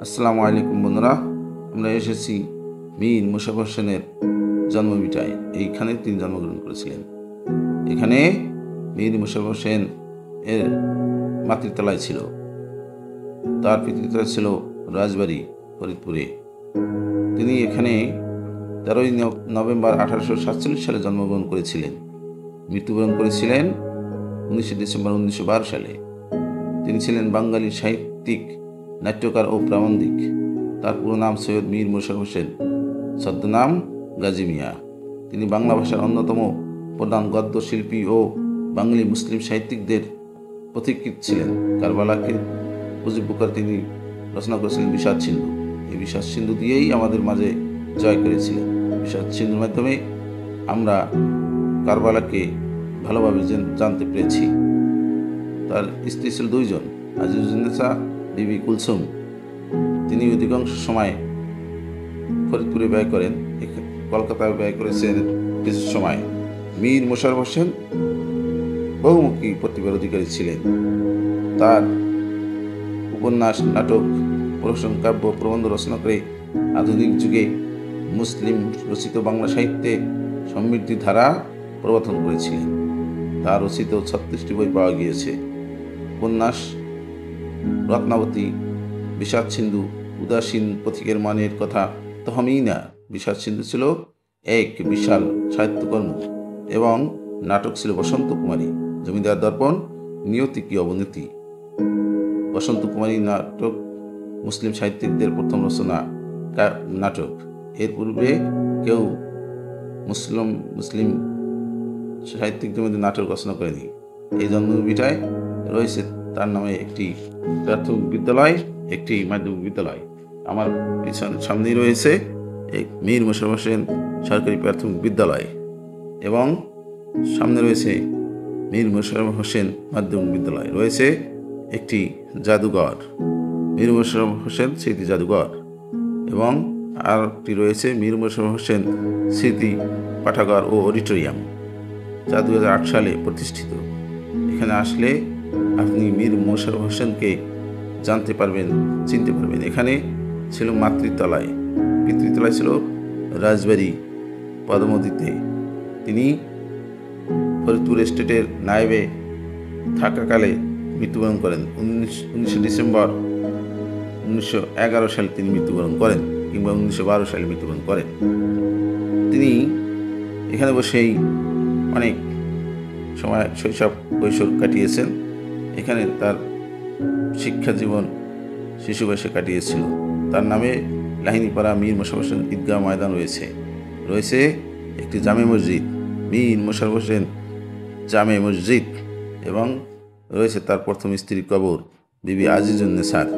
আসসালামু আলাইকুম বন্ধুরা, আমরা এসেছি মীর মোশাররফ হোসেনের জন্মভিটায়। এইখানে তিনি জন্মগ্রহণ করেছিলেন। এখানে মীর মোশাররফ হোসেন এর মাতৃতলায় ছিল, তার পিতৃতলায় ছিল রাজবাড়ি ফরিদপুরে। তিনি এখানে 13ই নভেম্বর 1847 সালে জন্মগ্রহণ করেছিলেন। মৃত্যুবরণ করেছিলেন 19 ডিসেম্বর 1912 সালে। তিনি ছিলেন বাঙালি সাহিত্যিক, নাট্যকার ও প্রাবন্ধিক। তার পুরো নাম সৈয়দ মীর মোশাররফ হোসেন, ছদ্মনাম গাজী মিয়া। তিনি বাংলা ভাষার অন্যতম প্রধান গদ্য শিল্পী ও বাঙালি মুসলিম সাহিত্যিকদের পথিকৃৎ ছিলেন। কারবালাকে উপজীব্য করে তিনি রচনা করেছিলেন বিষাদ সিন্ধু। এই বিষাদ সিন্ধু দিয়েই আমাদের মাঝে জয় করেছিলেন। বিষাদ সিন্ধুর মাধ্যমে আমরা কারবালাকে ভালোভাবে জানতে পেরেছি। তার স্ত্রী ছিল দুইজন, আজিজুন্নেসা বিবি কুলসুম। তিনি অধিকাংশ সময় ফরিদপুরে ব্যয় করেন, কলকাতায় ব্যয় করেছেন কিছু সময়। মীর মোশাররফ হোসেন বহুমুখী প্রতিভার অধিকারী ছিলেন। তার উপন্যাস, নাটক, প্রহসন, কাব্য, প্রবন্ধ রচনা করে আধুনিক যুগে মুসলিম রচিত বাংলা সাহিত্যে সমৃদ্ধি ধারা প্রবর্তন করেছিলেন। তার রচিত 36টি বই পাওয়া গিয়েছে। উপন্যাস রত্নাবতী, বিষাদ সিন্ধু, উদাসীন পথিকের মানের কথা, তহমিনা। বিষাদ সিন্ধু ছিল এক বিশাল সাহিত্যকর্ম এবং নাটক ছিল বসন্ত কুমারী, জমিদার দর্পণ, নিয়তি কি অবনতি। বসন্ত কুমারী নাটক মুসলিম সাহিত্যিকদের প্রথম রচনা নাটক। এর পূর্বে কেউ মুসলিম সাহিত্যিকদের মধ্যে নাটক রচনা করেনি। এই জন্মভিটায় রয়েছে তার নামে একটি প্রাথমিক বিদ্যালয়, একটি মাধ্যমিক বিদ্যালয়। আমার সামনেই রয়েছে মীর মোশাররফ হোসেন সরকারি প্রাথমিক বিদ্যালয় এবং সামনে রয়েছে মীর মোশাররফ হোসেন মাধ্যমিক বিদ্যালয়। রয়েছে একটি জাদুঘর, মীর মোশাররফ হোসেন স্মৃতি জাদুঘর, এবং আর একটি রয়েছে মীর মোশাররফ হোসেন স্মৃতি পাঠাগার ও অডিটোরিয়াম, যা 2008 সালে প্রতিষ্ঠিত। এখানে আসলে আপনি মীর মোশাররফ হোসেনকে জানতে পারবেন, চিনতে পারবেন। এখানে ছিল মাতৃতলায়, পিতৃতলায় ছিল রাজবাড়ি পদমদিতে। তিনি ফরিদপুর স্টেটের নায়েবে থাকাকালে মৃত্যুবরণ করেন। 19 ডিসেম্বর 1911 সালে তিনি মৃত্যুবরণ করেন, কিংবা 1912 সালে মৃত্যুবরণ করেন। তিনি এখানে বসেই অনেক সময় শৈশব কৈশোর কাটিয়েছেন। এখানে তার শিক্ষা জীবন শিশু বয়সে কাটিয়েছিল। তার নামে লাহিনীপাড়া মীর মোশাররফ হোসেন ঈদগাহ ময়দান রয়েছে। রয়েছে একটি জামে মসজিদ, মীর মোশাররফ হোসেন জামে মসজিদ, এবং রয়েছে তার প্রথম স্ত্রীর কবর বিবি আজিজুন্নেসার।